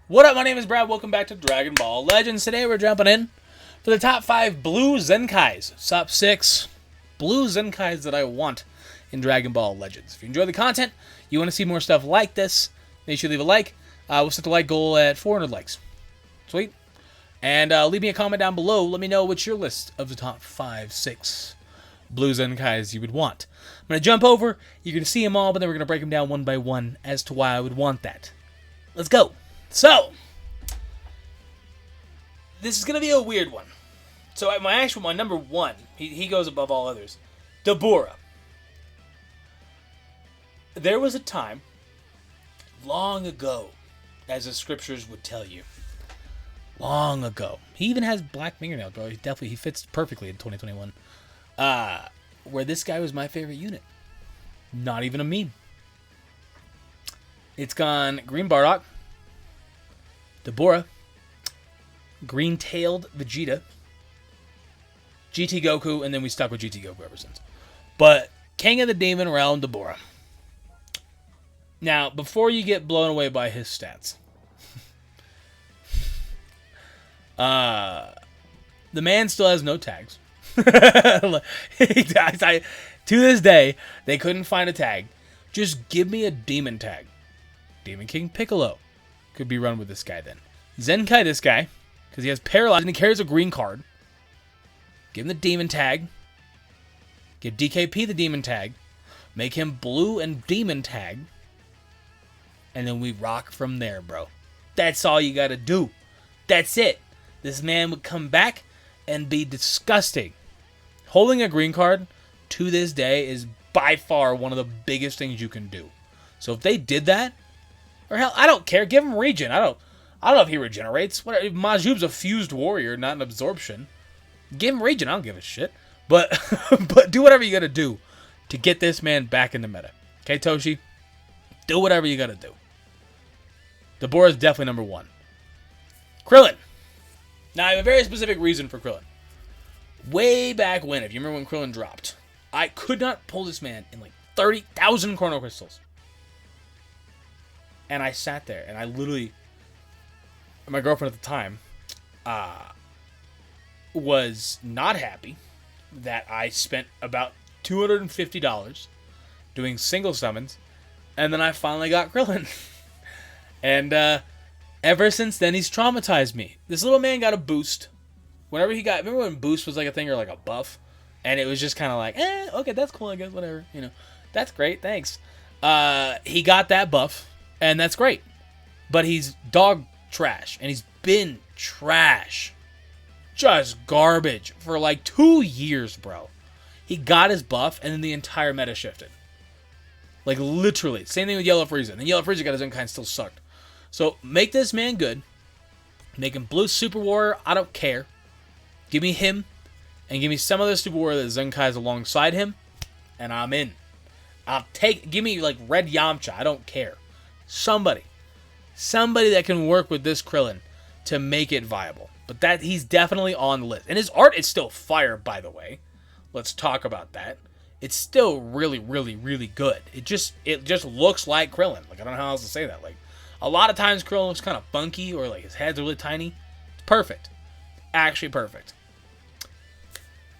What up, my name is Brad. Welcome back to Dragon Ball Legends. Today we're jumping in for the top 5 blue Zenkais. Top 6 blue Zenkais that I want in Dragon Ball Legends. If you enjoy the content, you want to see more stuff like this, make sure you leave a like. We'll set the like goal at 400 likes. Sweet. And leave me a comment down below. Let me know what's your list of the top 5, 6 blue Zenkais you would want. I'm going to jump over. You're going to see them all, but then we're going to break them down one by one as to why I would want that. Let's go. So, this is going to be a weird one. So, my number one, he goes above all others. Dabura. There was a time, long ago, as the scriptures would tell you. Long ago. He even has black fingernails, bro. He fits perfectly in 2021. Where this guy was my favorite unit. Not even a meme. It's gone Green Bardock, Dabura, Green-tailed Vegeta, GT Goku, and then we stuck with GT Goku ever since. But King of the Demon Realm, Dabura. Now, before you get blown away by his stats, the man still has no tags. To this day, they couldn't find a tag. Just give me a demon tag. Demon King Piccolo could be run with this guy then. Zenkai this guy, because he has paralyzed and he carries a green card. Give him the demon tag. Give DKP the demon tag. Make him blue and demon tag. And then we rock from there, bro. That's all you gotta do. That's it. This man would come back and be disgusting. Holding a green card to this day is by far one of the biggest things you can do. So if they did that, or hell, I don't care. Give him regen. I don't know if he regenerates. Majub's a fused warrior, not an absorption. Give him regen. I don't give a shit. But but do whatever you gotta do to get this man back in the meta. Okay, Toshi? Do whatever you gotta do. Dabura is definitely number one. Krillin. Now, I have a very specific reason for Krillin. Way back when, if you remember when Krillin dropped, I could not pull this man in like 30,000 Chrono Crystals. And I sat there, and I literally, my girlfriend at the time, was not happy that I spent about $250 doing single summons, and then I finally got Krillin. And ever since then, he's traumatized me. This little man got a boost. Whenever he got, remember when boost was like a thing or like a buff? And it was just kind of like, okay, that's cool, I guess, whatever. You know, that's great, thanks. He got that buff, and that's great. But he's dog trash, and he's been trash. Just garbage for like 2 years, bro. He got his buff, and then the entire meta shifted. Like, literally. Same thing with Yellow Frieza. And then Yellow Frieza got his own kind, still sucked. So, make this man good. Make him Blue Super Warrior. I don't care. Give me him. And give me some other Super Warrior that Zenkai's alongside him. And I'm in. Give me, like, Red Yamcha. I don't care. Somebody that can work with this Krillin to make it viable. But he's definitely on the list. And his art is still fire, by the way. Let's talk about that. It's still really, really, really good. It just looks like Krillin. Like, I don't know how else to say that. Like, a lot of times Krillin looks kind of funky or like his head's really tiny. It's perfect. Actually perfect.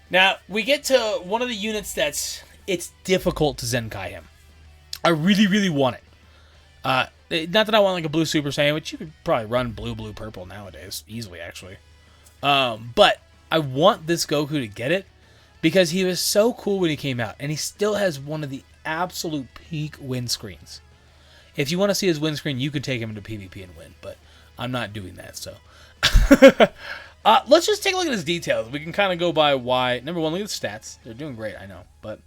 Now, we get to one of the units it's difficult to Zenkai him. I really, really want it. Not that I want like a blue Super Saiyan, which you could probably run blue, purple nowadays. Easily, actually. But I want this Goku to get it because he was so cool when he came out. And he still has one of the absolute peak win screens. If you want to see his win screen, you can take him into PvP and win. But I'm not doing that, so. Let's just take a look at his details. We can kind of go by why. Number one, look at the stats. They're doing great, I know. But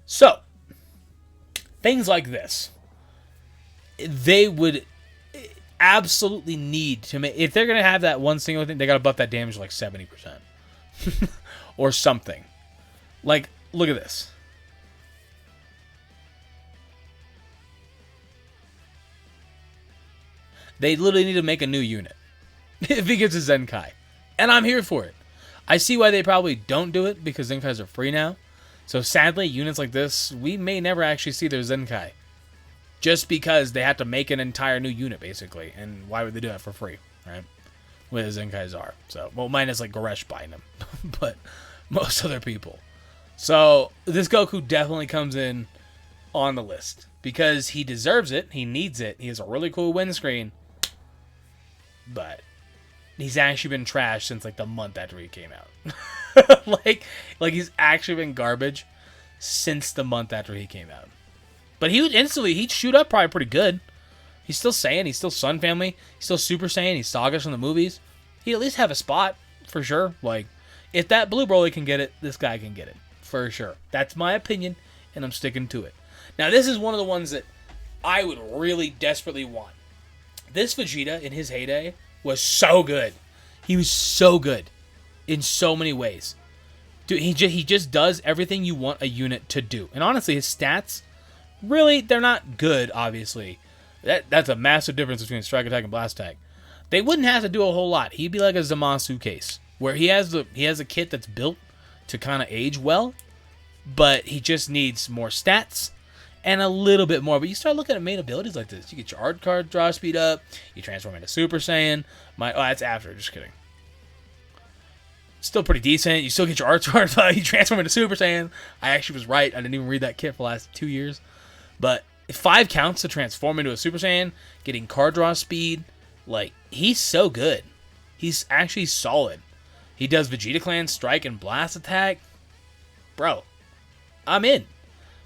so, things like this. They would absolutely need to make... If they're going to have that one single thing, they got to buff that damage to like 70%. Or something. Like, look at this. They literally need to make a new unit. If he gets a Zenkai. And I'm here for it. I see why they probably don't do it, because Zenkais are free now. So sadly, units like this, we may never actually see their Zenkai. just because they had to make an entire new unit, basically. And why would they do that for free, right? Where the Zenkais are. So, well, minus like Goresh buying them, but most other people. So this Goku definitely comes in on the list because he deserves it. He needs it. He has a really cool windscreen, but he's actually been trashed since like the month after he came out. like he's actually been garbage since the month after he came out. But he'd shoot up probably pretty good. He's still Saiyan. He's still Sun Family. He's still Super Saiyan. He's Sagas from the movies. He'd at least have a spot for sure. Like, if that Blue Broly can get it, this guy can get it for sure. That's my opinion, and I'm sticking to it. Now, this is one of the ones that I would really desperately want. This Vegeta in his heyday was so good. He was so good in so many ways. Dude, he just does everything you want a unit to do. And honestly, his stats, really, they're not good, obviously. That's a massive difference between Strike Attack and Blast Attack. They wouldn't have to do a whole lot. He'd be like a Zamasu case, where he has a kit that's built to kind of age well, but he just needs more stats and a little bit more. But you start looking at main abilities like this. You get your art card draw speed up. You transform into Super Saiyan. That's after. Just kidding. Still pretty decent. You still get your art card. You transform into Super Saiyan. I actually was right. I didn't even read that kit for the last 2 years. But 5 counts to transform into a Super Saiyan, getting card draw speed, like, he's so good. He's actually solid. He does Vegeta Clan Strike and Blast Attack. Bro, I'm in.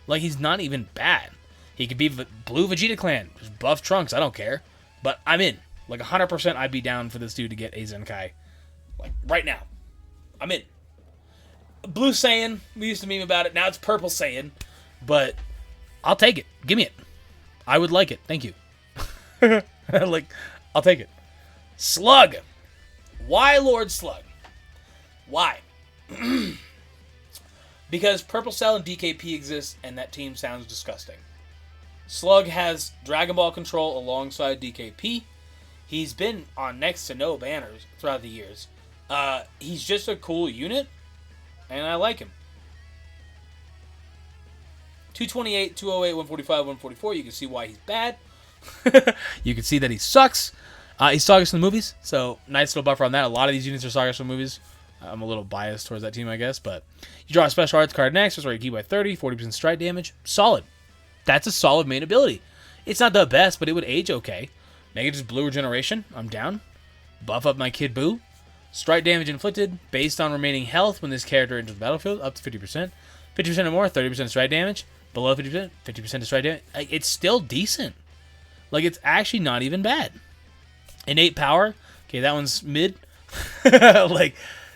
Like, he's not even bad. He could be Blue Vegeta Clan, just buff Trunks, I don't care. But I'm in. Like, 100% I'd be down for this dude to get a Zenkai. Like, right now. I'm in. Blue Saiyan, we used to meme about it. Now it's Purple Saiyan. But I'll take it. Give me it. I would like it. Thank you. I'll take it. Slug. Why Lord Slug? Why? Because Purple Cell and DKP exist, and that team sounds disgusting. Slug has Dragon Ball control alongside DKP. He's been on next to no banners throughout the years. He's just a cool unit, and I like him. 228, 208, 145, 144. You can see why he's bad. You can see that he sucks. He's Sagas from the movies, so nice little buffer on that. A lot of these units are Sagas from the movies. I'm a little biased towards that team, I guess, but you draw a special arts card next, restore your key by 30, 40% strike damage. Solid. That's a solid main ability. It's not the best, but it would age okay. Negative blue regeneration. I'm down. Buff up my Kid Buu. Strike damage inflicted based on remaining health when this character enters the battlefield, up to 50%. 50% or more, 30% strike damage. Below 50%, 50% strike damage. It's still decent. Like, it's actually not even bad. Innate power. Okay, that one's mid. Like,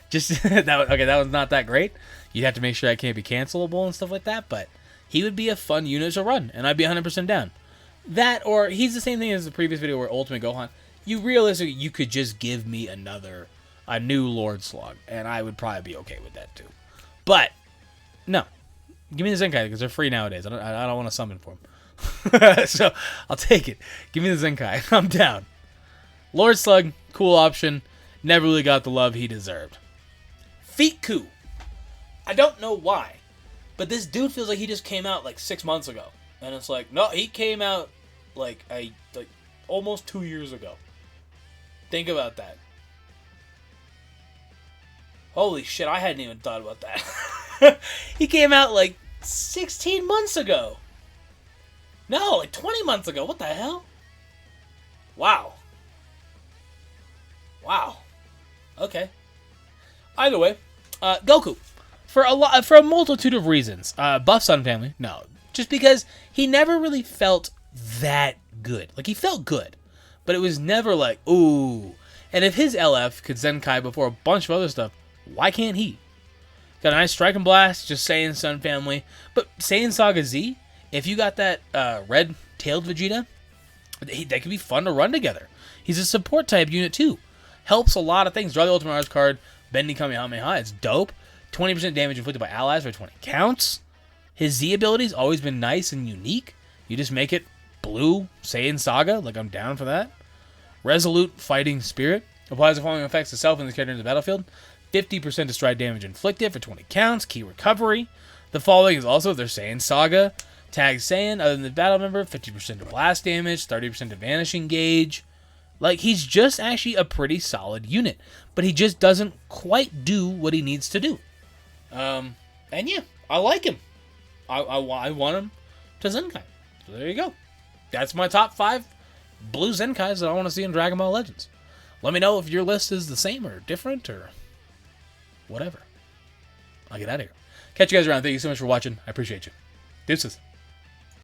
just that one's not that great. You'd have to make sure that can't be cancelable and stuff like that, but he would be a fun unit to run, and I'd be 100% down. That, or he's the same thing as the previous video where Ultimate Gohan. You could just give me a new Lord Slug, and I would probably be okay with that too. But no, give me the Zenkai because they're free nowadays. I don't want to summon for them, so I'll take it. Give me the Zenkai. I'm down. Lord Slug, cool option. Never really got the love he deserved. Feetku. I don't know why, but this dude feels like he just came out like 6 months ago, and it's like, no, he came out like almost 2 years ago. Think about that. Holy shit, I hadn't even thought about that. He came out like 16 months ago. No, like 20 months ago. What the hell? Wow. Wow. Okay. Either way, Goku. For a multitude of reasons. Buff Sun Family. No. Just because he never really felt that good. Like, he felt good. But it was never like, ooh. And if his LF could Zenkai before a bunch of other stuff, why can't he? Got a nice Strike and Blast, just Saiyan Sun Family. But Saiyan Saga Z, if you got that red-tailed Vegeta, that could be fun to run together. He's a support type unit too. Helps a lot of things. Draw the Ultimate Arts card, Bending Kamehameha. It's dope. 20% damage inflicted by allies for 20 counts. His Z ability's always been nice and unique. You just make it blue Saiyan Saga. Like, I'm down for that. Resolute Fighting Spirit. Applies the following effects to self and the character in the battlefield. 50% to strike damage inflicted for 20 counts. Key recovery. The following is also their Saiyan Saga. Tag Saiyan, other than the battle member, 50% to blast damage, 30% to vanishing gauge. Like, he's just actually a pretty solid unit. But he just doesn't quite do what he needs to do. And yeah, I like him. I want him to Zenkai. So there you go. That's my top 5 blue Zenkais that I want to see in Dragon Ball Legends. Let me know if your list is the same or different or whatever. I'll get out of here. Catch you guys around. Thank you so much for watching. I appreciate you. Deuces.